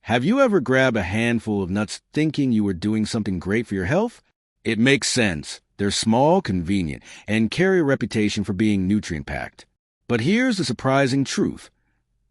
Have you ever grabbed a handful of nuts thinking you were doing something great for your health? It makes sense. They're small, convenient, and carry a reputation for being nutrient-packed. But here's the surprising truth.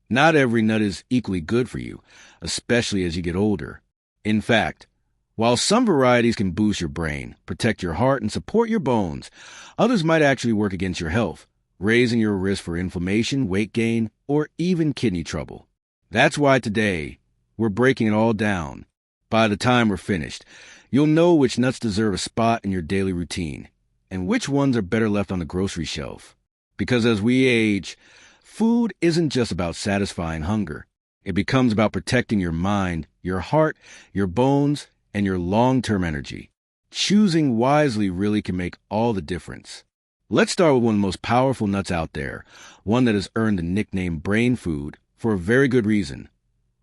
Not every nut is equally good for you, especially as you get older. In fact, while some varieties can boost your brain, protect your heart, and support your bones, others might actually work against your health, raising your risk for inflammation, weight gain, or even kidney trouble. That's why today, we're breaking it all down. By the time we're finished, you'll know which nuts deserve a spot in your daily routine, and which ones are better left on the grocery shelf. Because as we age, food isn't just about satisfying hunger. It becomes about protecting your mind, your heart, your bones, and your long-term energy. Choosing wisely really can make all the difference. Let's start with one of the most powerful nuts out there, one that has earned the nickname brain food for a very good reason.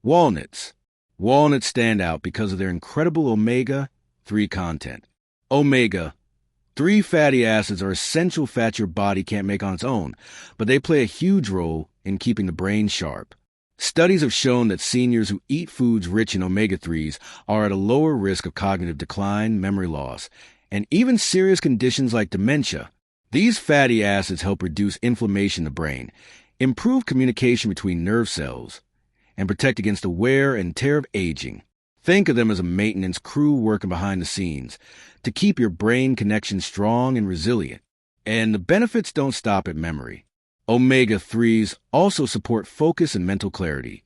Walnuts. Walnuts stand out because of their incredible omega-3 content. Omega-3 fatty acids are essential fats your body can't make on its own, but they play a huge role in keeping the brain sharp. Studies have shown that seniors who eat foods rich in omega-3s are at a lower risk of cognitive decline, memory loss, and even serious conditions like dementia. These fatty acids help reduce inflammation in the brain, improve communication between nerve cells, and protect against the wear and tear of aging. Think of them as a maintenance crew working behind the scenes to keep your brain connection strong and resilient. And the benefits don't stop at memory. Omega-3s also support focus and mental clarity,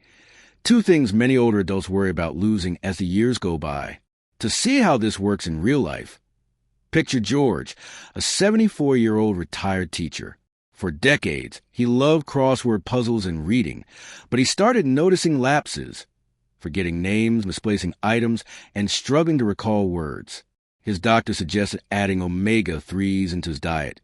two things many older adults worry about losing as the years go by. To see how this works in real life, picture George, a 74-year-old retired teacher. For decades, he loved crossword puzzles and reading, but he started noticing lapses, forgetting names, misplacing items, and struggling to recall words. His doctor suggested adding omega-3s into his diet.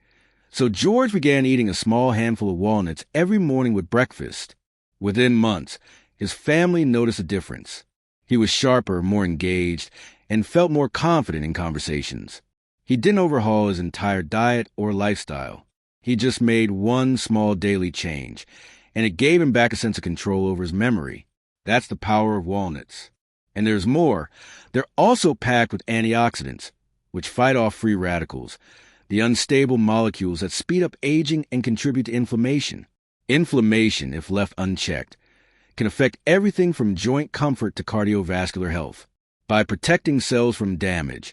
So George began eating a small handful of walnuts every morning with breakfast. Within months, his family noticed a difference. He was sharper, more engaged, and felt more confident in conversations. He didn't overhaul his entire diet or lifestyle. He just made one small daily change, and it gave him back a sense of control over his memory. That's the power of walnuts. And there's more. They're also packed with antioxidants, which fight off free radicals, the unstable molecules that speed up aging and contribute to inflammation. Inflammation, if left unchecked, can affect everything from joint comfort to cardiovascular health. By protecting cells from damage,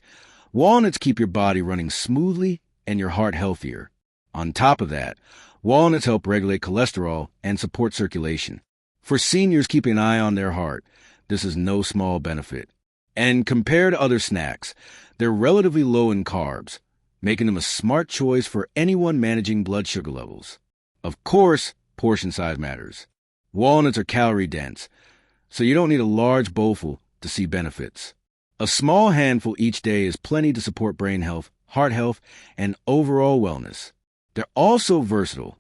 walnuts keep your body running smoothly and your heart healthier. On top of that, walnuts help regulate cholesterol and support circulation. For seniors keeping an eye on their heart, this is no small benefit. And compared to other snacks, they're relatively low in carbs, making them a smart choice for anyone managing blood sugar levels. Of course, portion size matters. Walnuts are calorie-dense, so you don't need a large bowlful to see benefits. A small handful each day is plenty to support brain health, heart health, and overall wellness. They're also versatile.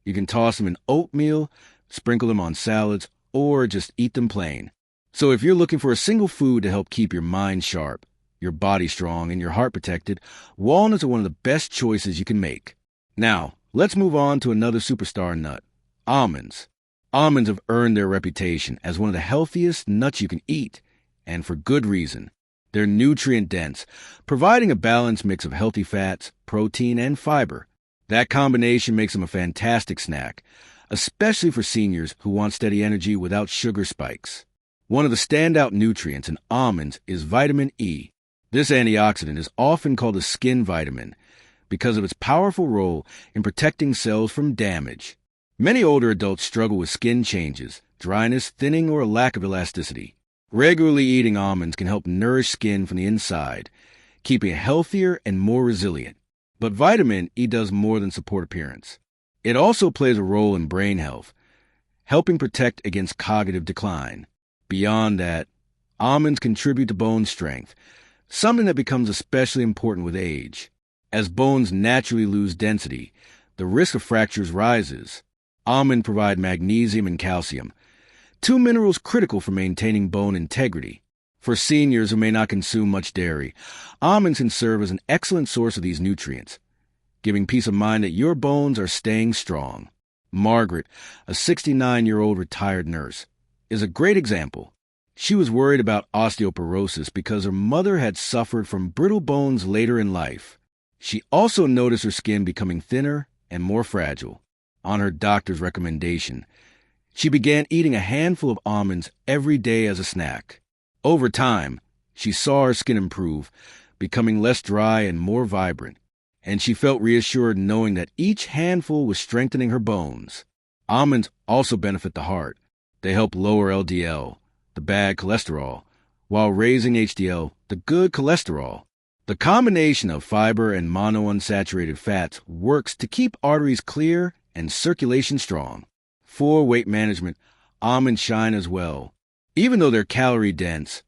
You can toss them in oatmeal, sprinkle them on salads, or just eat them plain. So if you're looking for a single food to help keep your mind sharp, your body strong, and your heart protected, walnuts are one of the best choices you can make. Now, let's move on to another superstar nut, almonds. Almonds have earned their reputation as one of the healthiest nuts you can eat, and for good reason. They're nutrient-dense, providing a balanced mix of healthy fats, protein, and fiber. That combination makes them a fantastic snack, especially for seniors who want steady energy without sugar spikes. One of the standout nutrients in almonds is vitamin E. This antioxidant is often called a skin vitamin because of its powerful role in protecting cells from damage. Many older adults struggle with skin changes, dryness, thinning, or a lack of elasticity. Regularly eating almonds can help nourish skin from the inside, keeping it healthier and more resilient. But vitamin E does more than support appearance. It also plays a role in brain health, helping protect against cognitive decline. Beyond that, almonds contribute to bone strength, something that becomes especially important with age. As bones naturally lose density, the risk of fractures rises. Almonds provide magnesium and calcium, two minerals critical for maintaining bone integrity. For seniors who may not consume much dairy, almonds can serve as an excellent source of these nutrients, giving peace of mind that your bones are staying strong. Margaret, a 69-year-old retired nurse, is a great example. She was worried about osteoporosis because her mother had suffered from brittle bones later in life. She also noticed her skin becoming thinner and more fragile. On her doctor's recommendation, she began eating a handful of almonds every day as a snack. Over time, she saw her skin improve, becoming less dry and more vibrant, and she felt reassured knowing that each handful was strengthening her bones. Almonds also benefit the heart. They help lower LDL, the bad cholesterol, while raising HDL, the good cholesterol. The combination of fiber and monounsaturated fats works to keep arteries clear and circulation strong. For weight management, almonds shine as well. Even though they're calorie-dense,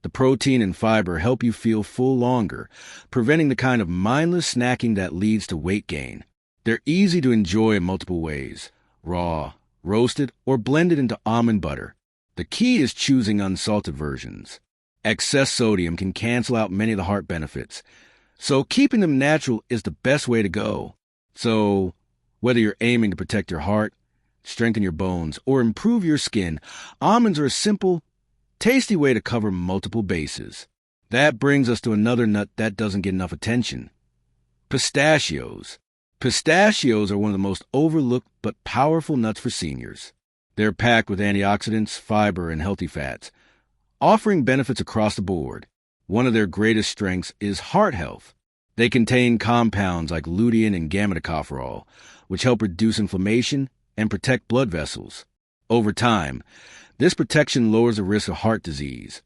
the protein and fiber help you feel full longer, preventing the kind of mindless snacking that leads to weight gain. They're easy to enjoy in multiple ways: raw, roasted, or blended into almond butter. The key is choosing unsalted versions. Excess sodium can cancel out many of the heart benefits, so keeping them natural is the best way to go. So, whether you're aiming to protect your heart, strengthen your bones, or improve your skin, almonds are a simple, tasty way to cover multiple bases. That brings us to another nut that doesn't get enough attention: pistachios. Pistachios are one of the most overlooked but powerful nuts for seniors. They're packed with antioxidants, fiber, and healthy fats, offering benefits across the board. One of their greatest strengths is heart health. They contain compounds like lutein and gamma-tocopherol, which help reduce inflammation and protect blood vessels. Over time, this protection lowers the risk of heart disease,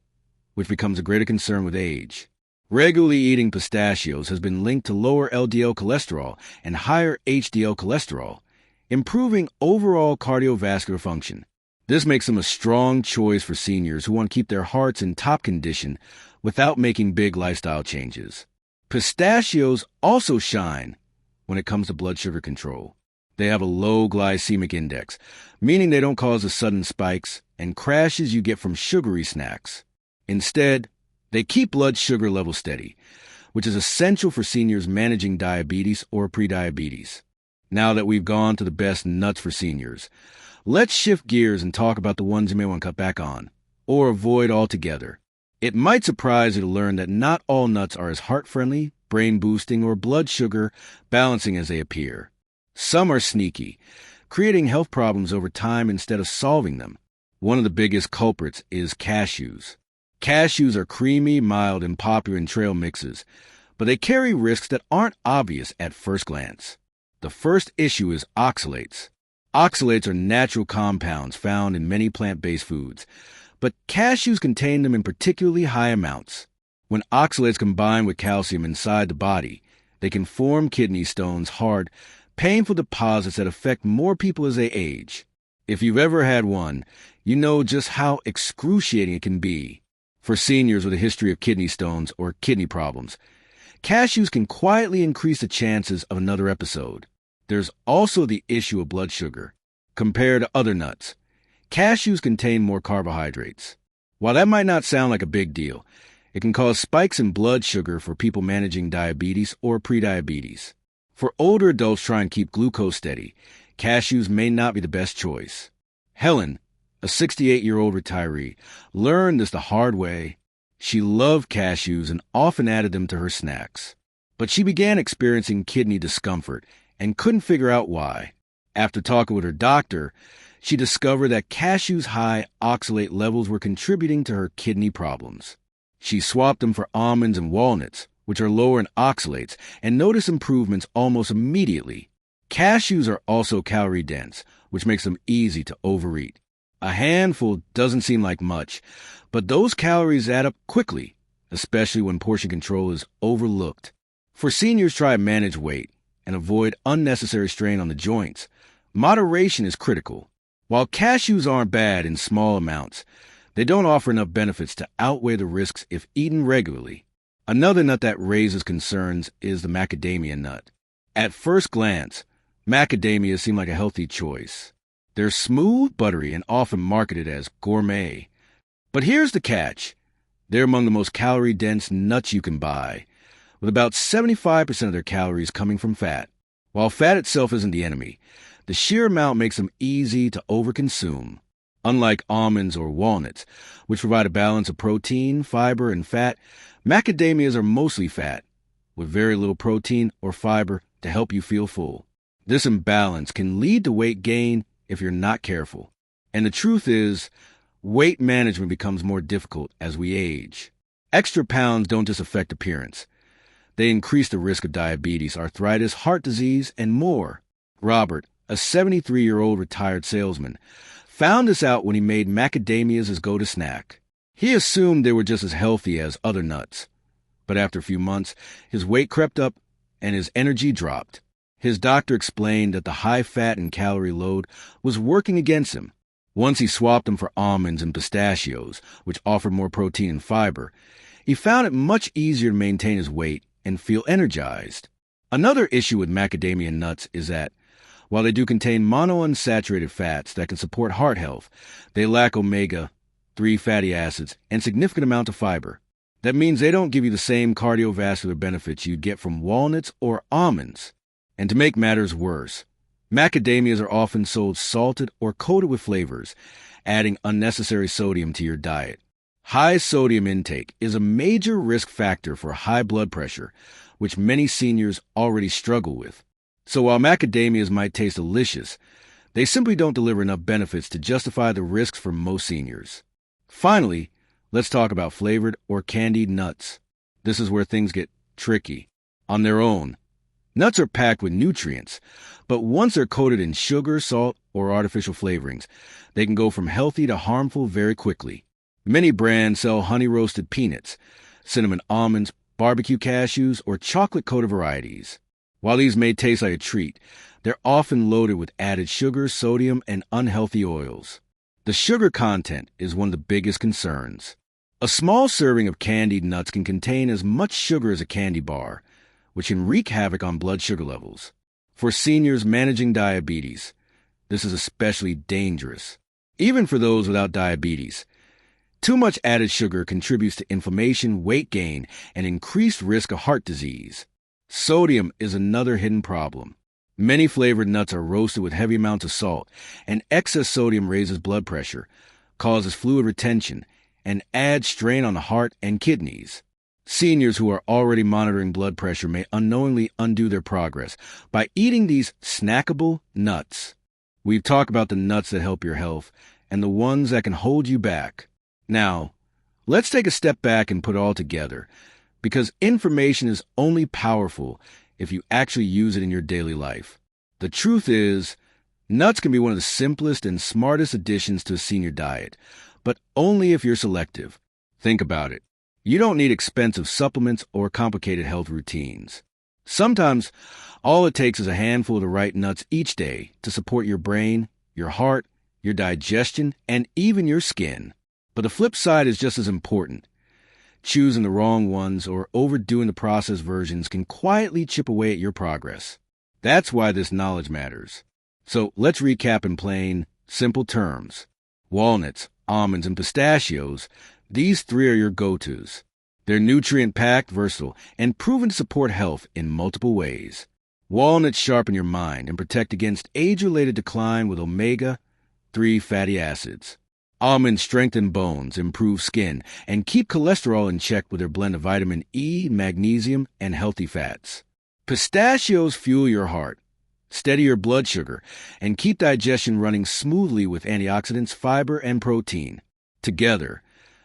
which becomes a greater concern with age. Regularly eating pistachios has been linked to lower LDL cholesterol and higher HDL cholesterol, improving overall cardiovascular function. This makes them a strong choice for seniors who want to keep their hearts in top condition without making big lifestyle changes. Pistachios also shine when it comes to blood sugar control. They have a low glycemic index, meaning they don't cause the sudden spikes and crashes you get from sugary snacks. Instead, they keep blood sugar levels steady, which is essential for seniors managing diabetes or prediabetes. Now that we've gone to the best nuts for seniors, let's shift gears and talk about the ones you may want to cut back on, or avoid altogether. It might surprise you to learn that not all nuts are as heart-friendly, brain-boosting, or blood sugar balancing as they appear. Some are sneaky, creating health problems over time instead of solving them. One of the biggest culprits is cashews. Cashews are creamy, mild, and popular in trail mixes, but they carry risks that aren't obvious at first glance. The first issue is oxalates. Oxalates are natural compounds found in many plant-based foods, but cashews contain them in particularly high amounts. When oxalates combine with calcium inside the body, they can form kidney stones, hard, painful deposits that affect more people as they age. If you've ever had one, you know just how excruciating it can be. For seniors with a history of kidney stones or kidney problems, cashews can quietly increase the chances of another episode. There's also the issue of blood sugar. Compared to other nuts, cashews contain more carbohydrates. While that might not sound like a big deal, it can cause spikes in blood sugar for people managing diabetes or prediabetes. For older adults trying to keep glucose steady, cashews may not be the best choice. Helen, a 68-year-old retiree, learned this the hard way. She loved cashews and often added them to her snacks. But she began experiencing kidney discomfort and couldn't figure out why. After talking with her doctor, she discovered that cashews' high oxalate levels were contributing to her kidney problems. She swapped them for almonds and walnuts, which are lower in oxalates, and noticed improvements almost immediately. Cashews are also calorie-dense, which makes them easy to overeat. A handful doesn't seem like much, but those calories add up quickly, especially when portion control is overlooked. For seniors trying to manage weight and avoid unnecessary strain on the joints, moderation is critical. While cashews aren't bad in small amounts, they don't offer enough benefits to outweigh the risks if eaten regularly. Another nut that raises concerns is the macadamia nut. At first glance, macadamias seem like a healthy choice. They're smooth, buttery, and often marketed as gourmet. But here's the catch. They're among the most calorie-dense nuts you can buy, with about 75% of their calories coming from fat. While fat itself isn't the enemy, the sheer amount makes them easy to overconsume. Unlike almonds or walnuts, which provide a balance of protein, fiber, and fat, macadamias are mostly fat, with very little protein or fiber to help you feel full. This imbalance can lead to weight gain if you're not careful. And the truth is, weight management becomes more difficult as we age. Extra pounds don't just affect appearance. They increase the risk of diabetes, arthritis, heart disease, and more. Robert, a 73-year-old retired salesman, found this out when he made macadamias his go-to snack. He assumed they were just as healthy as other nuts. But after a few months, his weight crept up and his energy dropped. His doctor explained that the high fat and calorie load was working against him. Once he swapped them for almonds and pistachios, which offered more protein and fiber, he found it much easier to maintain his weight and feel energized. Another issue with macadamia nuts is that, while they do contain monounsaturated fats that can support heart health, they lack omega-3 fatty acids and significant amount of fiber. That means they don't give you the same cardiovascular benefits you'd get from walnuts or almonds. And to make matters worse, macadamias are often sold salted or coated with flavors, adding unnecessary sodium to your diet. High sodium intake is a major risk factor for high blood pressure, which many seniors already struggle with. So while macadamias might taste delicious, they simply don't deliver enough benefits to justify the risks for most seniors. Finally, let's talk about flavored or candied nuts. This is where things get tricky. On their own, nuts are packed with nutrients, but once they're coated in sugar, salt, or artificial flavorings, they can go from healthy to harmful very quickly. Many brands sell honey-roasted peanuts, cinnamon almonds, barbecue cashews, or chocolate-coated varieties. While these may taste like a treat, they're often loaded with added sugar, sodium, and unhealthy oils. The sugar content is one of the biggest concerns. A small serving of candied nuts can contain as much sugar as a candy bar, which can wreak havoc on blood sugar levels. For seniors managing diabetes, this is especially dangerous. Even for those without diabetes, too much added sugar contributes to inflammation, weight gain, and increased risk of heart disease. Sodium is another hidden problem. Many flavored nuts are roasted with heavy amounts of salt, and excess sodium raises blood pressure, causes fluid retention, and adds strain on the heart and kidneys. Seniors who are already monitoring blood pressure may unknowingly undo their progress by eating these snackable nuts. We've talked about the nuts that help your health and the ones that can hold you back. Now, let's take a step back and put it all together, because information is only powerful if you actually use it in your daily life. The truth is, nuts can be one of the simplest and smartest additions to a senior diet, but only if you're selective. Think about it. You don't need expensive supplements or complicated health routines. Sometimes, all it takes is a handful of the right nuts each day to support your brain, your heart, your digestion, and even your skin. But the flip side is just as important. Choosing the wrong ones or overdoing the processed versions can quietly chip away at your progress. That's why this knowledge matters. So let's recap in plain, simple terms. Walnuts, almonds, and pistachios, these three are your go-tos. They're nutrient-packed, versatile, and proven to support health in multiple ways. Walnuts sharpen your mind and protect against age-related decline with omega-3 fatty acids. Almonds strengthen bones, improve skin, and keep cholesterol in check with their blend of vitamin E, magnesium, and healthy fats. Pistachios fuel your heart, steady your blood sugar, and keep digestion running smoothly with antioxidants, fiber, and protein. Together,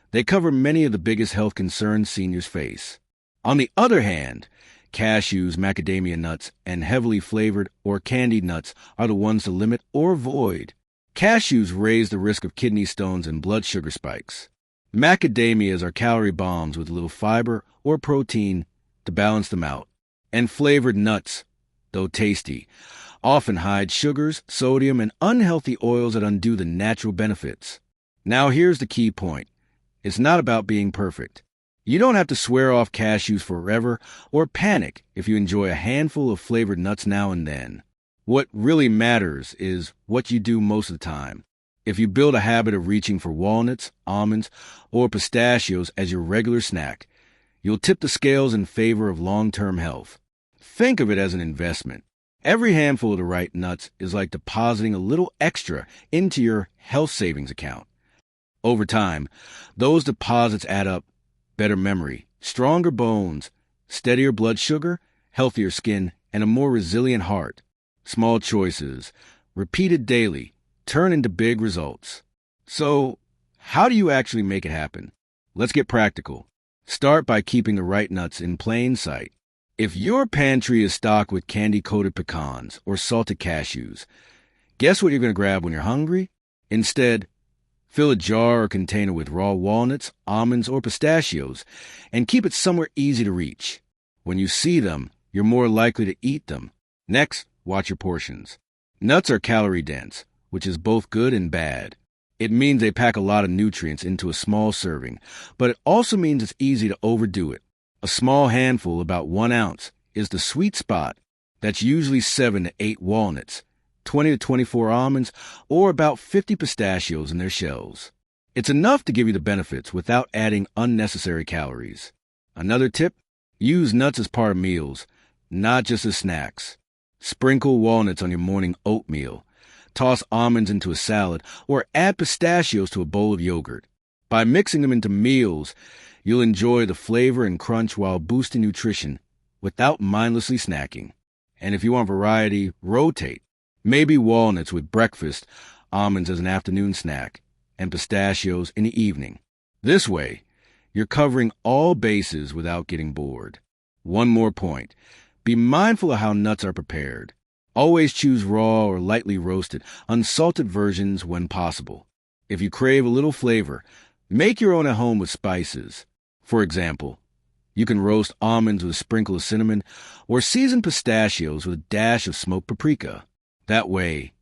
they cover many of the biggest health concerns seniors face. On the other hand, cashews, macadamia nuts, and heavily flavored or candied nuts are the ones to limit or avoid. Cashews raise the risk of kidney stones and blood sugar spikes. Macadamias are calorie bombs with little fiber or protein to balance them out. And flavored nuts, though tasty, often hide sugars, sodium, and unhealthy oils that undo the natural benefits. Now here's the key point. It's not about being perfect. You don't have to swear off cashews forever or panic if you enjoy a handful of flavored nuts now and then. What really matters is what you do most of the time. If you build a habit of reaching for walnuts, almonds, or pistachios as your regular snack, you'll tip the scales in favor of long-term health. Think of it as an investment, Every handful of the right nuts is like depositing a little extra into your health savings account. Over time, those deposits add up: better memory, stronger bones, steadier blood sugar, healthier skin, and a more resilient heart. Small choices, repeated daily, turn into big results. So, how do you actually make it happen? Let's get practical. Start by keeping the right nuts in plain sight. If your pantry is stocked with candy-coated pecans or salted cashews, guess what you're going to grab when you're hungry? Instead, fill a jar or container with raw walnuts, almonds, or pistachios, and keep it somewhere easy to reach. When you see them, you're more likely to eat them. Next, watch your portions. Nuts are calorie-dense, which is both good and bad. It means they pack a lot of nutrients into a small serving, but it also means it's easy to overdo it. A small handful, about 1 ounce, is the sweet spot. That's usually 7 to 8 walnuts, 20 to 24 almonds, or about 50 pistachios in their shells. It's enough to give you the benefits without adding unnecessary calories. Another tip: use nuts as part of meals, not just as snacks. Sprinkle walnuts on your morning oatmeal. Toss almonds into a salad, or add pistachios to a bowl of yogurt. By mixing them into meals, you'll enjoy the flavor and crunch while boosting nutrition without mindlessly snacking. And if you want variety, rotate. Maybe walnuts with breakfast, almonds as an afternoon snack, and pistachios in the evening. This way, you're covering all bases without getting bored. One more point: be mindful of how nuts are prepared. Always choose raw or lightly roasted, unsalted versions when possible. If you crave a little flavor, make your own at home with spices. For example, you can roast almonds with a sprinkle of cinnamon, or season pistachios with a dash of smoked paprika. That way,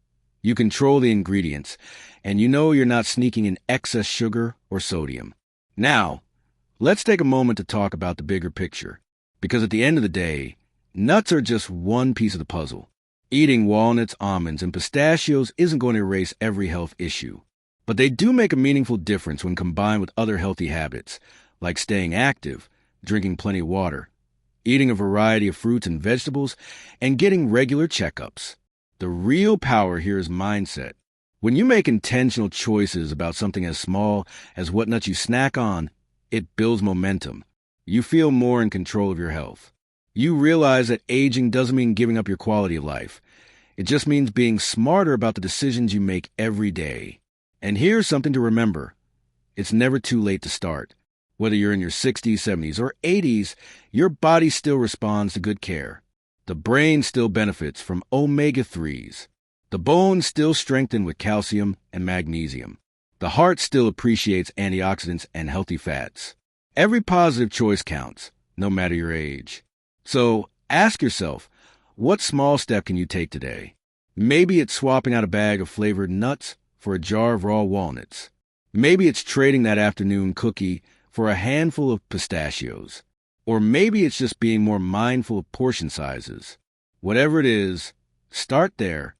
you control the ingredients, and you know you're not sneaking in excess sugar or sodium. Now, let's take a moment to talk about the bigger picture, because at the end of the day, nuts are just one piece of the puzzle. Eating walnuts, almonds, and pistachios isn't going to erase every health issue, but they do make a meaningful difference when combined with other healthy habits, like staying active, drinking plenty of water, eating a variety of fruits and vegetables, and getting regular checkups. The real power here is mindset. When you make intentional choices about something as small as what nuts you snack on, it builds momentum. You feel more in control of your health. You realize that aging doesn't mean giving up your quality of life. It just means being smarter about the decisions you make every day. And here's something to remember: it's never too late to start. Whether you're in your 60s, 70s, or 80s, your body still responds to good care. The brain still benefits from omega-3s. The bones still strengthen with calcium and magnesium. The heart still appreciates antioxidants and healthy fats. Every positive choice counts, no matter your age. So ask yourself, what small step can you take today? Maybe it's swapping out a bag of flavored nuts for a jar of raw walnuts. Maybe it's trading that afternoon cookie for a handful of pistachios. Or maybe it's just being more mindful of portion sizes. Whatever it is, start there